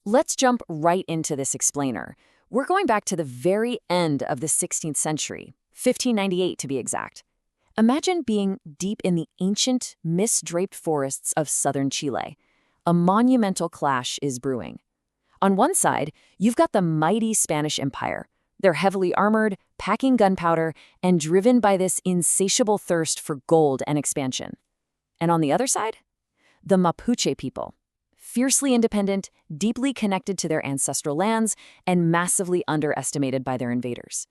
Let's jump right into this explainer. We're going back to the very end of the 16th century, 1598 to be exact. Imagine being deep in the ancient, mist-draped forests of southern Chile. A monumental clash is brewing. On one side, you've got the mighty Spanish Empire. They're heavily armored, packing gunpowder, and driven by this insatiable thirst for gold and expansion. And on the other side, the Mapuche people. Fiercely independent, deeply connected to their ancestral lands, and massively underestimated by their invaders.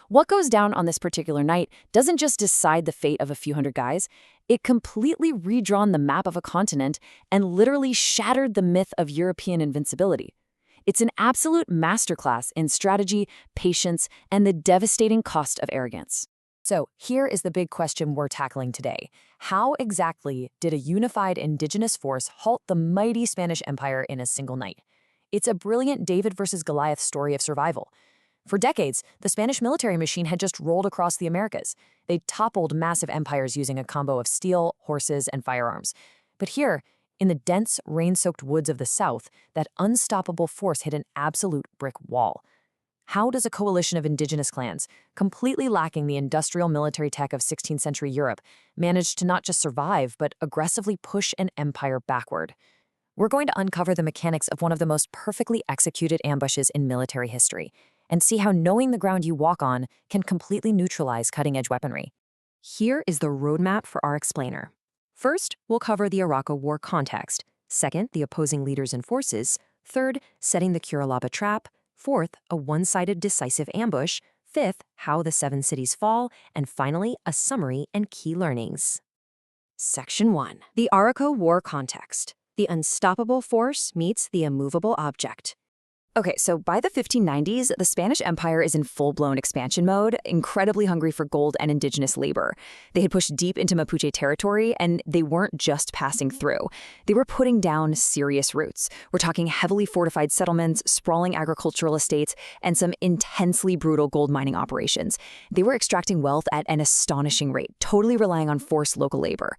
What goes down on this particular night doesn't just decide the fate of a few hundred guys, it completely redrawn the map of a continent and literally shattered the myth of European invincibility. It's an absolute masterclass in strategy, patience, and the devastating cost of arrogance. So here is the big question we're tackling today. How exactly did a unified indigenous force halt the mighty Spanish Empire in a single night? It's a brilliant David versus Goliath story of survival. For decades, the Spanish military machine had just rolled across the Americas. They toppled massive empires using a combo of steel, horses, and firearms. But here, in the dense, rain-soaked woods of the South, that unstoppable force hit an absolute brick wall. How does a coalition of indigenous clans, completely lacking the industrial military tech of 16th century Europe, manage to not just survive, but aggressively push an empire backward? We're going to uncover the mechanics of one of the most perfectly executed ambushes in military history, and see how knowing the ground you walk on can completely neutralize cutting-edge weaponry. Here is the roadmap for our explainer. First, we'll cover the Arauco War context. Second, the opposing leaders and forces. Third, setting the Curalaba trap. Fourth, a one-sided decisive ambush. Fifth, how the 7 cities fall. And finally, a summary and key learnings. Section 1. The Arauco War context. The unstoppable force meets the immovable object. Okay, so by the 1590s, the Spanish Empire is in full-blown expansion mode, incredibly hungry for gold and indigenous labor. They had pushed deep into Mapuche territory, and they weren't just passing through. They were putting down serious roots. We're talking heavily fortified settlements, sprawling agricultural estates, and some intensely brutal gold mining operations. They were extracting wealth at an astonishing rate, totally relying on forced local labor.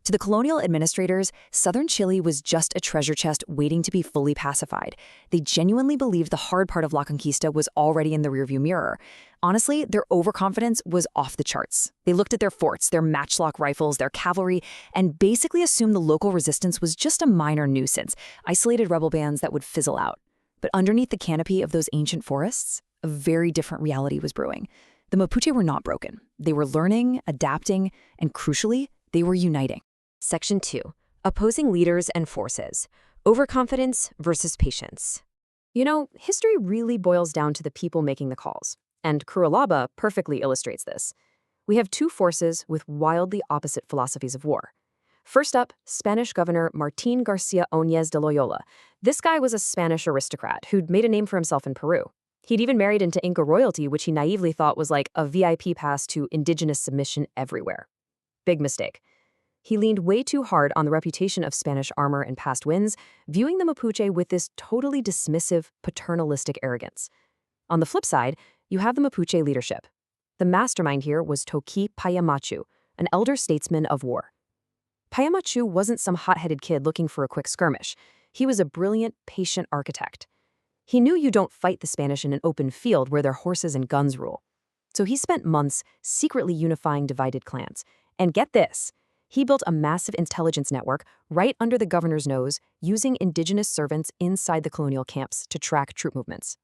To the colonial administrators, southern Chile was just a treasure chest waiting to be fully pacified. They genuinely believed the hard part of La Conquista was already in the rearview mirror. Honestly, their overconfidence was off the charts. They looked at their forts, their matchlock rifles, their cavalry, and basically assumed the local resistance was just a minor nuisance, isolated rebel bands that would fizzle out. But underneath the canopy of those ancient forests, a very different reality was brewing. The Mapuche were not broken. They were learning, adapting, and crucially, they were uniting. Section 2. Opposing leaders and forces. Overconfidence versus patience. You know, history really boils down to the people making the calls, and Curalaba perfectly illustrates this. We have 2 forces with wildly opposite philosophies of war. First up, Spanish governor Martín García Óñez de Loyola. This guy was a Spanish aristocrat who'd made a name for himself in Peru. He'd even married into Inca royalty, which he naively thought was like a VIP pass to indigenous submission everywhere. Big mistake. He leaned way too hard on the reputation of Spanish armor and past wins, viewing the Mapuche with this totally dismissive, paternalistic arrogance. On the flip side, you have the Mapuche leadership. The mastermind here was Toqui Payamachu, an elder statesman of war. Payamachu wasn't some hot-headed kid looking for a quick skirmish. He was a brilliant, patient architect. He knew you don't fight the Spanish in an open field where their horses and guns rule. So he spent months secretly unifying divided clans. And get this, he built a massive intelligence network right under the governor's nose, using indigenous servants inside the colonial camps to track troop movements.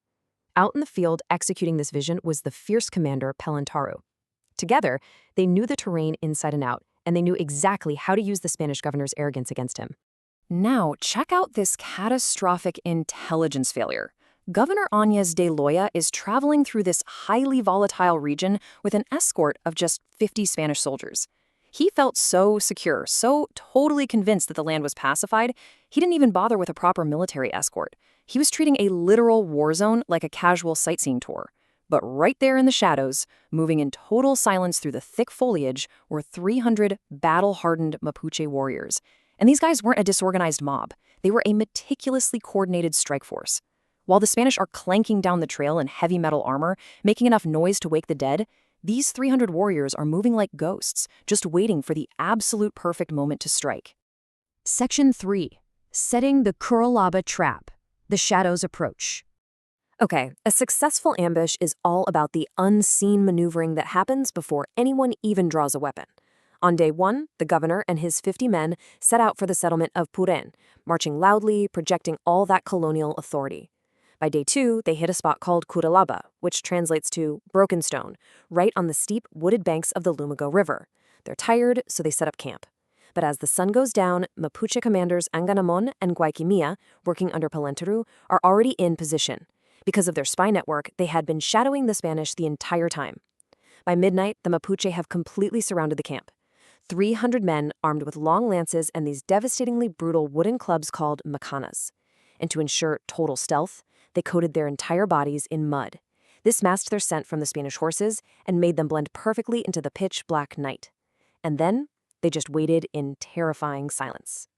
Out in the field executing this vision was the fierce commander Pelantaru. Together, they knew the terrain inside and out, and they knew exactly how to use the Spanish governor's arrogance against him. Now, check out this catastrophic intelligence failure. Governor Óñez de Loyola is traveling through this highly volatile region with an escort of just 50 Spanish soldiers. He felt so secure, so totally convinced that the land was pacified, he didn't even bother with a proper military escort. He was treating a literal war zone like a casual sightseeing tour. But right there in the shadows, moving in total silence through the thick foliage, were 300 battle-hardened Mapuche warriors. And these guys weren't a disorganized mob. They were a meticulously coordinated strike force. While the Spanish are clanking down the trail in heavy metal armor, making enough noise to wake the dead, these 300 warriors are moving like ghosts, just waiting for the absolute perfect moment to strike. Section 3. Setting the Curalaba trap. The shadows approach. Okay, a successful ambush is all about the unseen maneuvering that happens before anyone even draws a weapon. On day 1, the governor and his 50 men set out for the settlement of Puren, marching loudly, projecting all that colonial authority. By day 2, they hit a spot called Curalaba, which translates to broken stone, right on the steep, wooded banks of the Lumaco River. They're tired, so they set up camp. But as the sun goes down, Mapuche commanders Anganamon and Guayquimia, working under Palenteru, are already in position. Because of their spy network, they had been shadowing the Spanish the entire time. By midnight, the Mapuche have completely surrounded the camp. 300 men armed with long lances and these devastatingly brutal wooden clubs called macanas. And to ensure total stealth, they coated their entire bodies in mud. This masked their scent from the Spanish horses and made them blend perfectly into the pitch-black night. And then, they just waited in terrifying silence.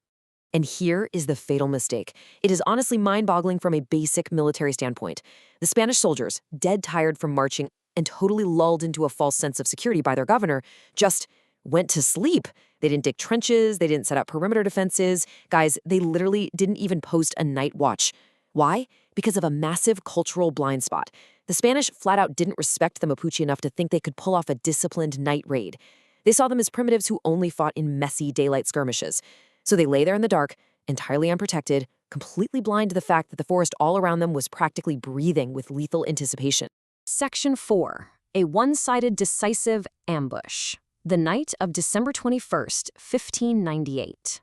And here is the fatal mistake. It is honestly mind-boggling from a basic military standpoint. The Spanish soldiers, dead tired from marching and totally lulled into a false sense of security by their governor, just went to sleep. They didn't dig trenches, they didn't set up perimeter defenses. Guys, they literally didn't even post a night watch. Why? Because of a massive cultural blind spot. The Spanish flat out didn't respect the Mapuche enough to think they could pull off a disciplined night raid. They saw them as primitives who only fought in messy daylight skirmishes. So they lay there in the dark, entirely unprotected, completely blind to the fact that the forest all around them was practically breathing with lethal anticipation. Section 4. A one-sided decisive ambush. The night of December 21st, 1598.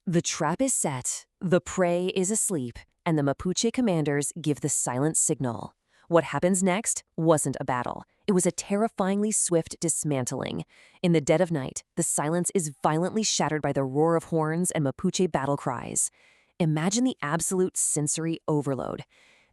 The trap is set, the prey is asleep, and the Mapuche commanders give the silent signal. What happens next wasn't a battle. It was a terrifyingly swift dismantling. In the dead of night, the silence is violently shattered by the roar of horns and Mapuche battle cries. Imagine the absolute sensory overload.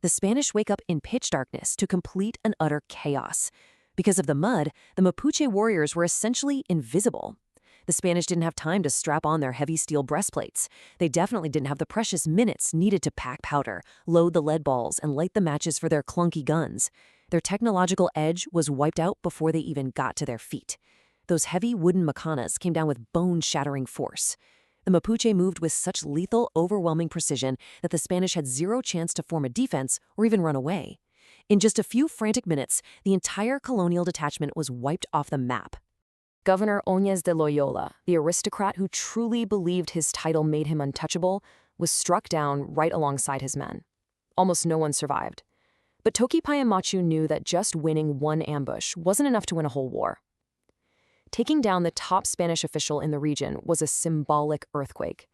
The Spanish wake up in pitch darkness to complete and utter chaos. Because of the mud, the Mapuche warriors were essentially invisible. The Spanish didn't have time to strap on their heavy steel breastplates. They definitely didn't have the precious minutes needed to pack powder, load the lead balls, and light the matches for their clunky guns. Their technological edge was wiped out before they even got to their feet. Those heavy wooden macanas came down with bone-shattering force. The Mapuche moved with such lethal, overwhelming precision that the Spanish had zero chance to form a defense or even run away. In just a few frantic minutes, the entire colonial detachment was wiped off the map. Governor Óñez de Loyola, the aristocrat who truly believed his title made him untouchable, was struck down right alongside his men. Almost no one survived. But Toki Payamachu knew that just winning one ambush wasn't enough to win a whole war. Taking down the top Spanish official in the region was a symbolic earthquake.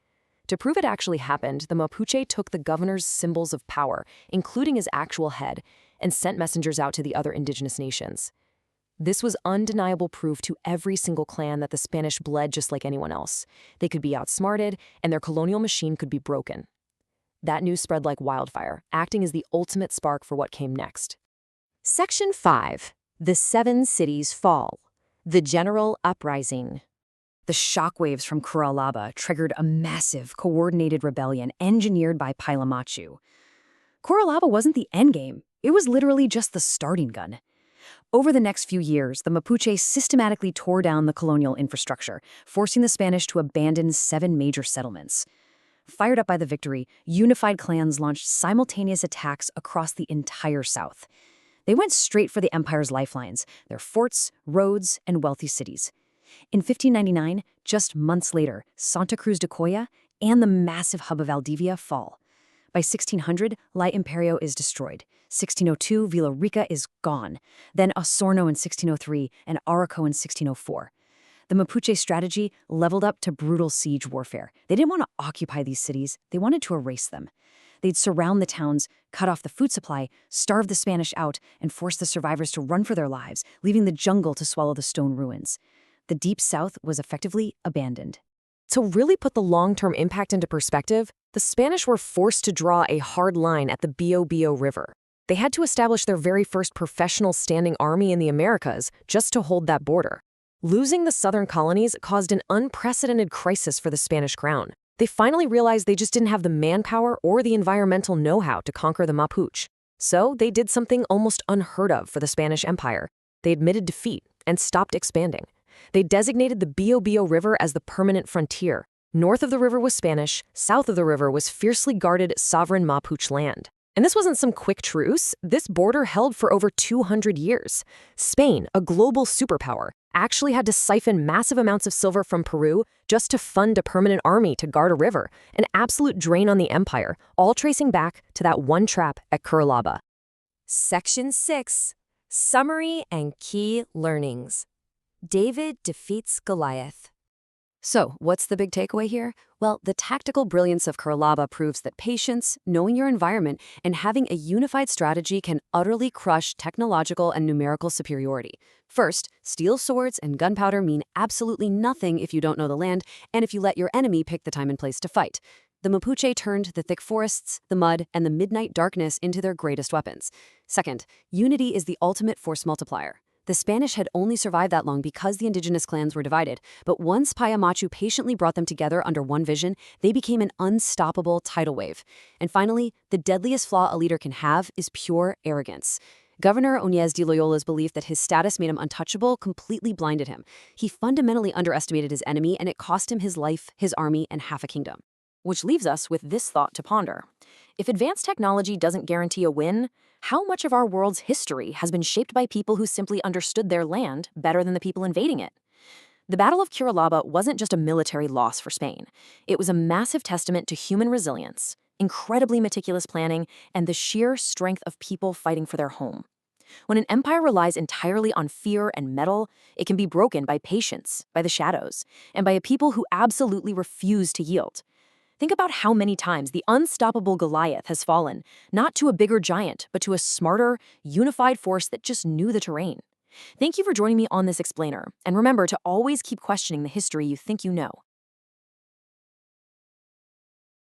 To prove it actually happened, the Mapuche took the governor's symbols of power, including his actual head, and sent messengers out to the other indigenous nations. This was undeniable proof to every single clan that the Spanish bled just like anyone else. They could be outsmarted, and their colonial machine could be broken. That news spread like wildfire, acting as the ultimate spark for what came next. Section 5. The 7 Cities Fall. The General Uprising. The shockwaves from Curalaba triggered a massive, coordinated rebellion engineered by Payamachu. Curalaba wasn't the endgame. It was literally just the starting gun. Over the next few years, the Mapuche systematically tore down the colonial infrastructure, forcing the Spanish to abandon 7 major settlements. Fired up by the victory, unified clans launched simultaneous attacks across the entire south. They went straight for the empire's lifelines, their forts, roads, and wealthy cities. In 1599, just months later, Santa Cruz de Coya and the massive hub of Valdivia fall. By 1600, La Imperio is destroyed. 1602, Villa Rica is gone. Then Osorno in 1603 and Arauco in 1604. The Mapuche strategy leveled up to brutal siege warfare. They didn't want to occupy these cities, they wanted to erase them. They'd surround the towns, cut off the food supply, starve the Spanish out, and force the survivors to run for their lives, leaving the jungle to swallow the stone ruins. The Deep South was effectively abandoned. To really put the long-term impact into perspective, the Spanish were forced to draw a hard line at the Bio River. They had to establish their very first professional standing army in the Americas just to hold that border. Losing the southern colonies caused an unprecedented crisis for the Spanish crown. They finally realized they just didn't have the manpower or the environmental know-how to conquer the Mapuche. So they did something almost unheard of for the Spanish Empire. They admitted defeat and stopped expanding. They designated the Bio River as the permanent frontier, North of the river was Spanish, south of the river was fiercely guarded sovereign Mapuche land. And this wasn't some quick truce. This border held for over 200 years. Spain, a global superpower, actually had to siphon massive amounts of silver from Peru just to fund a permanent army to guard a river, an absolute drain on the empire, all tracing back to that one trap at Curalaba. Section 6. Summary and Key Learnings. David defeats Goliath. So, what's the big takeaway here? Well, the tactical brilliance of Curalaba proves that patience, knowing your environment, and having a unified strategy can utterly crush technological and numerical superiority. First, steel swords and gunpowder mean absolutely nothing if you don't know the land and if you let your enemy pick the time and place to fight. The Mapuche turned the thick forests, the mud, and the midnight darkness into their greatest weapons. Second, unity is the ultimate force multiplier. The Spanish had only survived that long because the indigenous clans were divided, but once Machu patiently brought them together under one vision, they became an unstoppable tidal wave. And finally, the deadliest flaw a leader can have is pure arrogance. Governor Óñez de Loyola's belief that his status made him untouchable completely blinded him. He fundamentally underestimated his enemy, and it cost him his life, his army, and half a kingdom. Which leaves us with this thought to ponder. If advanced technology doesn't guarantee a win, how much of our world's history has been shaped by people who simply understood their land better than the people invading it? The Battle of Curalaba wasn't just a military loss for Spain. It was a massive testament to human resilience, incredibly meticulous planning, and the sheer strength of people fighting for their home. When an empire relies entirely on fear and metal, it can be broken by patience, by the shadows, and by a people who absolutely refuse to yield. Think about how many times the unstoppable Goliath has fallen, not to a bigger giant, but to a smarter, unified force that just knew the terrain. Thank you for joining me on this explainer, and remember to always keep questioning the history you think you know.